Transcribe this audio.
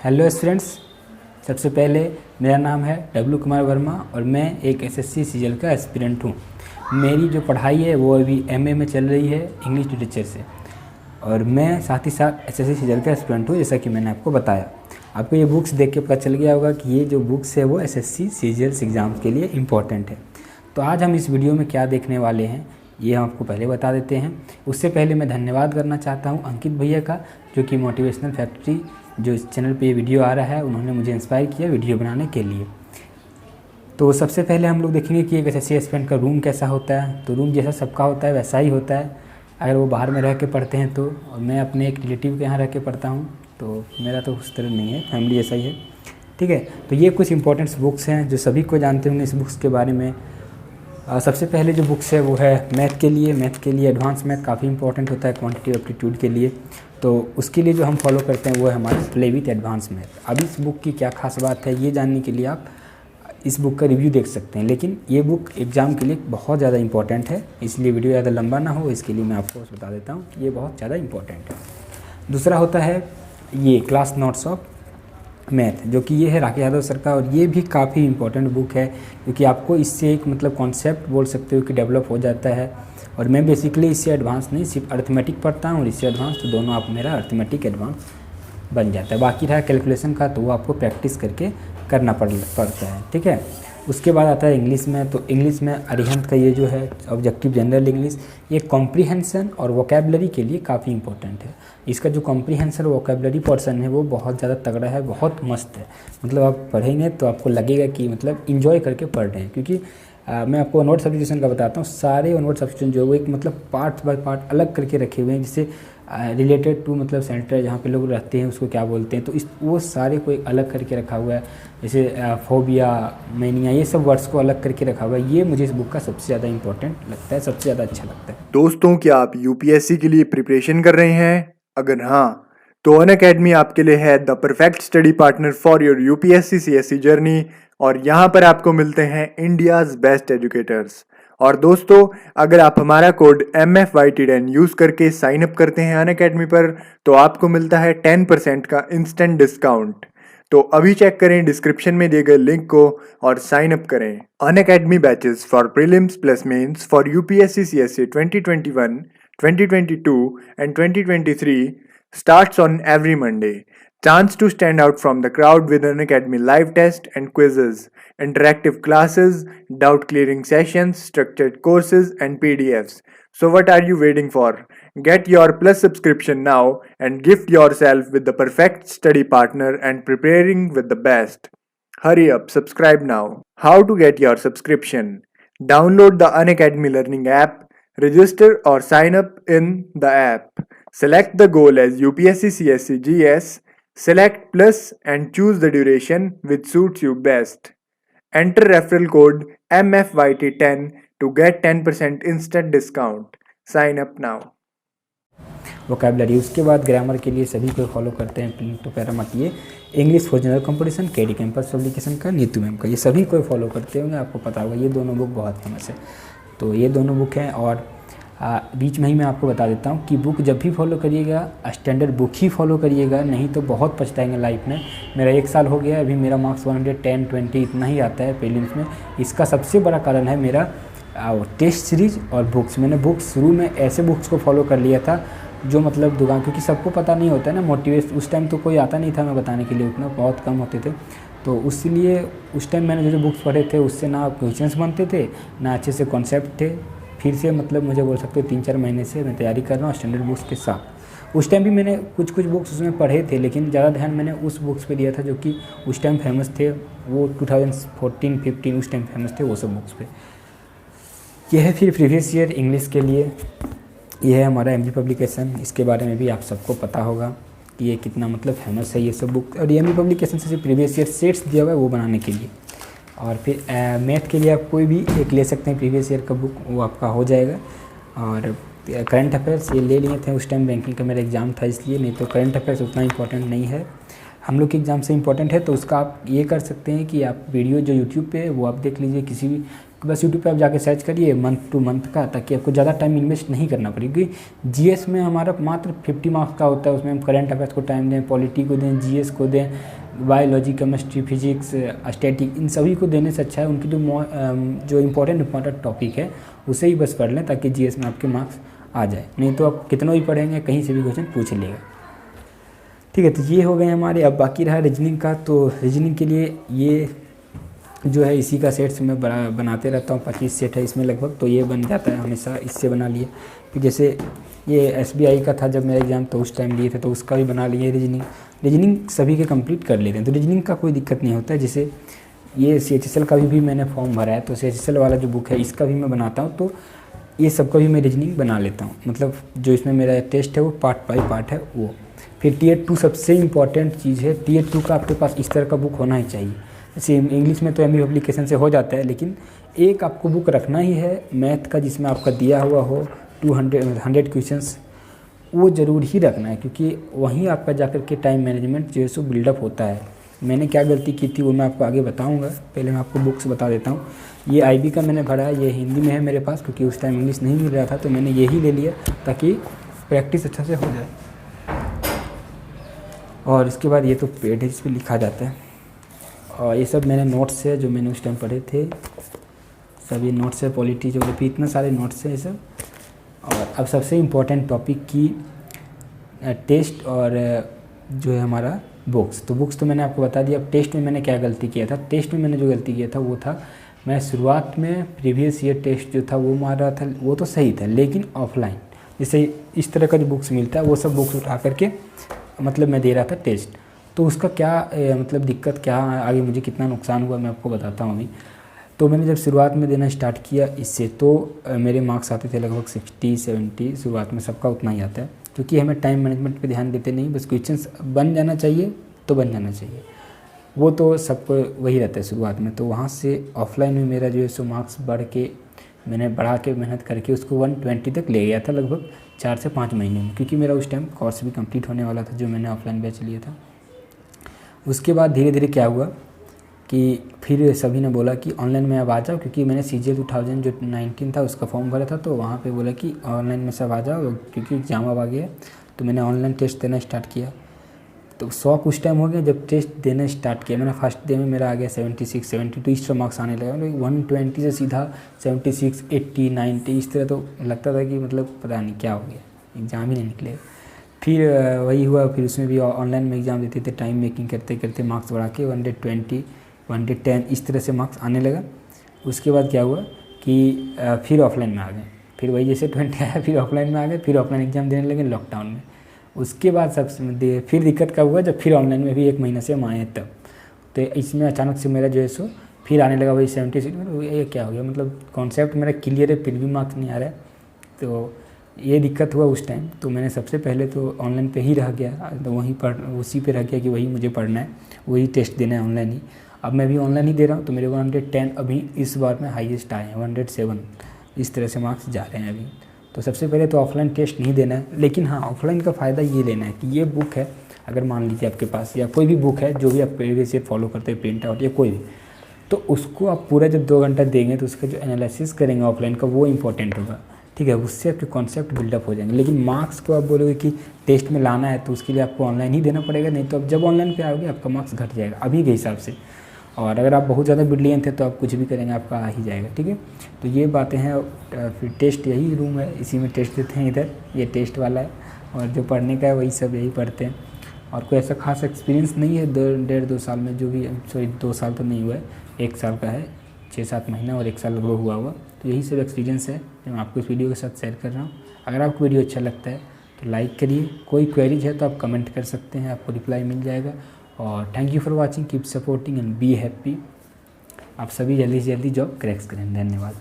Hello students, सबसे पहले मेरा नाम है डब्लू कुमार वर्मा और मैं एक एसएससी सीजीएल का एस्पिरेंट हूँ। मेरी जो पढ़ाई है वो अभी एमए में चल रही है इंग्लिश लिटरेचर से, और मैं साथ ही साथ एसएससी सीजीएल का एस्पिरेंट हूँ, जैसा कि मैंने आपको बताया। आपको ये बुक्स देख के पता चल गया होगा कि ये जो बुक्स है वो एसएससी सीजीएल एग्ज़ाम के लिए इम्पॉर्टेंट है। तो आज हम इस वीडियो में क्या देखने वाले हैं ये हम आपको पहले बता देते हैं। उससे पहले मैं धन्यवाद करना चाहता हूँ अंकित भैया का, जो कि मोटिवेशनल फैक्ट्री जो इस चैनल पे ये वीडियो आ रहा है, उन्होंने मुझे इंस्पायर किया वीडियो बनाने के लिए। तो सबसे पहले हम लोग देखेंगे कि एक एसएससी एस्पिरेंट का रूम कैसा होता है। तो रूम जैसा सबका होता है वैसा ही होता है, अगर वो बाहर में रह के पढ़ते हैं तो। और मैं अपने एक रिलेटिव के यहाँ रह के पढ़ता हूँ, तो मेरा तो उस तरह नहीं है, फैमिली जैसा ही है। ठीक है, तो ये कुछ इंपॉर्टेंट्स बुक्स हैं जो सभी को जानते होंगे इस बुक्स के बारे में। सबसे पहले जो बुक्स है वो है मैथ के लिए एडवांस मैथ काफ़ी इंपॉर्टेंट होता है क्वांटिटी एप्टीट्यूड के लिए। तो उसके लिए जो हम फॉलो करते हैं वो है हमारा प्ले विथ एडवांस मैथ। अब इस बुक की क्या खास बात है ये जानने के लिए आप इस बुक का रिव्यू देख सकते हैं, लेकिन ये बुक एग्ज़ाम के लिए बहुत ज़्यादा इंपॉर्टेंट है, इसलिए वीडियो ज़्यादा लंबा ना हो इसके लिए मैं आपको बता देता हूँ कि ये बहुत ज़्यादा इंपॉर्टेंट है। दूसरा होता है ये क्लास नोट्स ऑफ मैथ, जो कि ये है राकेश यादव सर का, और ये भी काफ़ी इंपॉर्टेंट बुक है क्योंकि आपको इससे एक मतलब कॉन्सेप्ट बोल सकते हो कि डेवलप हो जाता है। और मैं बेसिकली इससे एडवांस नहीं, सिर्फ अर्थमेटिक पढ़ता हूँ और इससे एडवांस, तो दोनों आप मेरा अर्थमेटिक एडवांस बन जाता है। बाकी रहा कैलकुलेशन का, तो वो आपको प्रैक्टिस करके करना पड़ता है। ठीक है, उसके बाद आता है इंग्लिश में। तो इंग्लिश में अरिहंत का ये जो है ऑब्जेक्टिव जनरल इंग्लिश, ये कॉम्प्रीहेंशन और वोकेबलरी के लिए काफ़ी इंपॉर्टेंट है। इसका जो कॉम्प्रीहेंशन और वोकेबलरी पोर्शन है वो बहुत ज़्यादा तगड़ा है, बहुत मस्त है। मतलब आप पढ़ेंगे तो आपको लगेगा कि मतलब इन्जॉय करके पढ़ रहे हैं, क्योंकि मैं आपको ऑनवर्ड सब्स्टिट्यूशन का बताता हूँ। सारे ऑनवर्ड सब्स्टिट्यूशन जो है वो एक मतलब पार्ट बाय पार्ट अलग करके रखे हुए हैं, जिससे रिलेटेड टू मतलब सेंटर जहाँ पे लोग रहते हैं उसको क्या बोलते हैं, तो इस वो सारे को एक अलग करके रखा हुआ है। जैसे फोबिया, मैनिया, ये सब वर्ड्स को अलग करके रखा हुआ है। ये मुझे इस बुक का सबसे ज़्यादा इंपॉर्टेंट लगता है, सबसे ज़्यादा अच्छा लगता है। दोस्तों, क्या आप यूपीएससी के लिए प्रिपरेशन कर रहे हैं? अगर हाँ, तो अनअकैडमी आपके लिए है the perfect study partner for your UPSC CSC journey, और यहाँ पर आपको मिलते हैं इंडियाज बेस्ट एजुकेटर्स। और दोस्तों, अगर आप हमारा कोड MFYT10 यूज करके साइन अप करते हैं अनअकैडमी पर, तो आपको मिलता है 10% का इंस्टेंट डिस्काउंट। तो अभी चेक करें डिस्क्रिप्शन में दिए गए लिंक को और साइन अप करें। Unacademy batches for prelims plus mains for UPSC CSC 2021, 2022 and 2023 starts on every Monday. Chance to stand out from the crowd with Unacademy live test and quizzes, interactive classes, doubt clearing sessions, structured courses and PDFs. So what are you waiting for? Get your Plus subscription now and gift yourself with the perfect study partner and preparing with the best. Hurry up, subscribe now. How to get your subscription? Download the Unacademy Learning app, register or sign up in the app. Select the goal as UPSC CSC GS, select Plus and choose the duration which suits you best. Enter referral code MFYT10 to get 10% instant discount. Sign up now. Vocabulary, उसके बाद grammar के लिए सभी को follow करते हैं तो पैरामत, ये English for general competition, KD campus publication का, नीतू मैम का, ये सभी को फॉलो करते होंगे, आपको पता होगा। ये दोनों बुक बहुत फेमस है, तो ये दोनों बुक हैं। और बीच में ही मैं आपको बता देता हूँ कि बुक जब भी फॉलो करिएगा स्टैंडर्ड बुक ही फॉलो करिएगा, नहीं तो बहुत पछताएंगे लाइफ में। मेरा 1 साल हो गया, अभी मेरा मार्क्स 110, 20 इतना ही आता है प्रीलिम्स में। इसका सबसे बड़ा कारण है मेरा टेस्ट सीरीज और बुक्स। मैंने बुक्स शुरू में ऐसे बुक्स को फॉलो कर लिया था जो मतलब दुकान, क्योंकि सबको पता नहीं होता है ना मोटिवेट, उस टाइम तो कोई आता नहीं था मैं बताने के लिए, उतना बहुत कम होते थे। तो इसलिए उस टाइम मैंने जो बुक्स पढ़े थे उससे ना क्वेश्चंस बनते थे ना अच्छे से कॉन्सेप्ट थे। फिर से मतलब मुझे बोल सकते हो 3-4 महीने से मैं तैयारी कर रहा हूँ स्टैंडर्ड बुक्स के साथ। उस टाइम भी मैंने कुछ बुक्स उसमें पढ़े थे, लेकिन ज़्यादा ध्यान मैंने उस बुक्स पे दिया था जो कि उस टाइम फेमस थे। वो 2014-15 उस टाइम फेमस थे वो सब बुक्स पे। यह है फिर प्रीवियस ईयर इंग्लिश के लिए, यह है हमारा एमजी पब्लिकेशन। इसके बारे में भी आप सबको पता होगा कि ये कितना मतलब फेमस है ये सब बुक। और एमजी पब्लिकेशन से प्रीवियस ईयर सेट्स दिया हुआ है वो बनाने के लिए। और फिर मैथ के लिए आप कोई भी एक ले सकते हैं प्रीवियस ईयर का बुक, वो आपका हो जाएगा। और करंट अफेयर्स ये ले लिए थे, उस टाइम बैंकिंग का मेरा एग्ज़ाम था इसलिए, नहीं तो करंट अफेयर्स उतना इंपॉर्टेंट नहीं है। हम लोग के एग्ज़ाम से इंपॉर्टेंट है, तो उसका आप ये कर सकते हैं कि आप वीडियो जो यूट्यूब पे है वो आप देख लीजिए, किसी भी बस यूट्यूब पे आप जाके सर्च करिए मंथ टू मंथ का, ताकि आपको ज़्यादा टाइम इन्वेस्ट नहीं करना पड़े, क्योंकि जीएस में हमारा मात्र 50 मार्क्स का होता है। उसमें हम करंट अफेयर्स को टाइम दें, पॉलिटी को दें, जीएस को दें, बायोलॉजी, केमिस्ट्री, फिजिक्स, स्टैटिक, इन सभी को देने से अच्छा है उनकी जो इम्पोर्टेंट टॉपिक है उसे ही बस पढ़ लें, ताकि जीएस में आपके मार्क्स आ जाए। नहीं तो आप कितना भी पढ़ेंगे कहीं से भी क्वेश्चन पूछ लेगा। ठीक है, तो ये हो गए हमारे। अब बाकी रहा रीजनिंग का। तो रीजनिंग के लिए ये जो है इसी का सेट्स मैं बनाते रहता हूँ, 25 सेट है इसमें लगभग, तो ये बन जाता है हमेशा, इससे बना लिए। फिर जैसे ये SBI का था जब मेरा एग्ज़ाम, तो उस टाइम लिए थे, तो उसका भी बना लिए। रीजनिंग सभी के कंप्लीट कर लेते हैं, तो रीजनिंग का कोई दिक्कत नहीं होता है। जैसे ये CHSL का भी मैंने फॉर्म भरा है, तो CHSL वाला जो बुक है इसका भी मैं बनाता हूँ, तो ये सबका भी मैं रीजनिंग बना लेता हूँ। मतलब जो इसमें मेरा टेस्ट है वो पार्ट बाई पार्ट है वो। फिर Tier 2 सबसे इम्पॉर्टेंट चीज़ है। Tier 2 का आपके पास इस तरह का बुक होना ही चाहिए। जैसे इंग्लिश में तो MB पब्लिकेशन से हो जाता है, लेकिन एक आपको बुक रखना ही है मैथ का, जिसमें आपका दिया हुआ हो 100 क्वेश्चंस, वो ज़रूर ही रखना है, क्योंकि वहीं आपका जाकर के टाइम मैनेजमेंट जो है सो बिल्डअप होता है। मैंने क्या गलती की थी वो मैं आपको आगे बताऊंगा, पहले मैं आपको बुक्स बता देता हूँ। ये IB का मैंने भरा है, ये हिंदी में है मेरे पास, क्योंकि उस टाइम इंग्लिश नहीं मिल रहा था, तो मैंने यही ले लिया ताकि प्रैक्टिस अच्छा से हो जाए। और इसके बाद ये तो पेज पे लिखा जाता है, और ये सब मेरे नोट्स है जो मैंने उस टाइम पढ़े थे, सभी नोट्स है, पॉलिटी, ज्योग्राफी, इतने सारे नोट्स हैं ये सब। और अब सबसे इम्पोर्टेंट टॉपिक की टेस्ट और जो है हमारा बुक्स। तो बुक्स तो मैंने आपको बता दिया। अब टेस्ट में मैंने क्या गलती किया था। टेस्ट में मैंने जो गलती किया था वो था, मैं शुरुआत में प्रीवियस ईयर टेस्ट जो था वो मार रहा था, वो तो सही था, लेकिन ऑफलाइन जैसे इस तरह का जो बुक्स मिलता है वो सब बुक्स उठा करके मतलब मैं दे रहा था टेस्ट। तो उसका क्या मतलब दिक्कत क्या, आगे मुझे कितना नुकसान हुआ मैं आपको बताता हूँ अभी। तो मैंने जब शुरुआत में देना स्टार्ट किया इससे, तो मेरे मार्क्स आते थे लगभग 60-70, शुरुआत में सबका उतना ही आता है, क्योंकि हमें टाइम मैनेजमेंट पे ध्यान देते नहीं, बस क्वेश्चंस बन जाना चाहिए तो बन जाना चाहिए, वो तो सबको वही रहता है शुरुआत में। तो वहाँ से ऑफलाइन में मेरा जो है सो मार्क्स बढ़ के, मैंने बढ़ा के मेहनत करके उसको 120 तक ले गया था लगभग 4 से 5 महीने में, क्योंकि मेरा उस टाइम कोर्स भी कंप्लीट होने वाला था जो मैंने ऑफलाइन बैच लिया था। उसके बाद धीरे धीरे क्या हुआ कि फिर सभी ने बोला कि ऑनलाइन में अब आ जाओ, क्योंकि मैंने CGL 2019 था उसका फॉर्म भरा था, तो वहाँ पे बोला कि ऑनलाइन में सब आ जाओ क्योंकि एग्जाम अब आ गया। तो मैंने ऑनलाइन टेस्ट देना स्टार्ट किया। तो शौक उस टाइम हो गया जब टेस्ट देना स्टार्ट किया मैंने। फर्स्ट डे में मेरा आ गया 76, 72 इस तरह मार्क्स आने लगा। 120 से सीधा 76, 80, 90 इस तरह, तो लगता था कि मतलब पता नहीं क्या हो गया, एग्ज़ाम ही नहीं निकले। फिर वही हुआ, फिर उसमें भी ऑनलाइन में एग्ज़ाम देते थे, टाइम मेकिंग करते करते मार्क्स बढ़ा के 120, 110 इस तरह से मार्क्स आने लगा। उसके बाद क्या हुआ कि फिर ऑफलाइन में आ गए, फिर वही जैसे 20 आया फिर ऑफलाइन में आ गए, फिर ऑफलाइन एग्ज़ाम देने लगे लॉकडाउन में। उसके बाद सबसे फिर दिक्कत का हुआ जब फिर ऑनलाइन में भी 1 महीने से हम आए तब, तो इसमें अचानक से मेरा जो है सो फिर आने लगा वही 76 में। ये क्या हो गया, मतलब कॉन्सेप्ट मेरा क्लियर है फिर भी मार्क्स नहीं आ रहा है, तो ये दिक्कत हुआ उस टाइम। तो मैंने सबसे पहले तो ऑनलाइन पे ही रह गया, तो वहीं उसी पे रह गया कि वही मुझे पढ़ना है, वही टेस्ट देना है ऑनलाइन ही। अब मैं भी ऑनलाइन ही दे रहा हूँ, तो मेरे 110 अभी इस बार में हाईएस्ट आए हैं, 107 इस तरह से मार्क्स जा रहे हैं अभी। तो सबसे पहले तो ऑफलाइन टेस्ट नहीं देना है, लेकिन हाँ ऑफलाइन का फ़ायदा ये लेना है कि ये बुक है, अगर मान लीजिए आपके पास या कोई भी बुक है जो भी आप प्रीवियस ईयर फॉलो करते हैं, प्रिंट आउट या कोई भी, तो उसको आप पूरा जब 2 घंटा देंगे तो उसका जो एनालिसिस करेंगे ऑफलाइन का वो इंपॉर्टेंट होगा, ठीक है, उससे आपके कॉन्सेप्ट बिल्डअप हो जाएंगे। लेकिन मार्क्स को आप बोलोगे कि टेस्ट में लाना है तो उसके लिए आपको ऑनलाइन ही देना पड़ेगा, नहीं तो अब जब ऑनलाइन पे आओगे आपका मार्क्स घट जाएगा अभी के हिसाब से। और अगर आप बहुत ज़्यादा ब्रिलियंट थे तो आप कुछ भी करेंगे आपका आ ही जाएगा, ठीक है। तो ये बातें हैं। फिर टेस्ट यही रूम है, इसी में टेस्ट देते हैं, इधर ये टेस्ट वाला है, और जो पढ़ने का है वही सब यही पढ़ते हैं। और कोई ऐसा खास एक्सपीरियंस नहीं है 1.5-2 साल में, जो भी सॉरी 2 साल तो नहीं हुआ है, 1 साल का है, 6-7 महीना और 1 साल लगभग हुआ। तो यही सब एक्सपीरियंस है जो मैं आपको इस वीडियो के साथ शेयर कर रहा हूँ। अगर आपको वीडियो अच्छा लगता है तो लाइक करिए, कोई क्वेरीज है तो आप कमेंट कर सकते हैं, आपको रिप्लाई मिल जाएगा। और thank you for watching, keep supporting and be happy. आप सभी जल्दी से जल्दी जॉब क्रैक्स करें। धन्यवाद।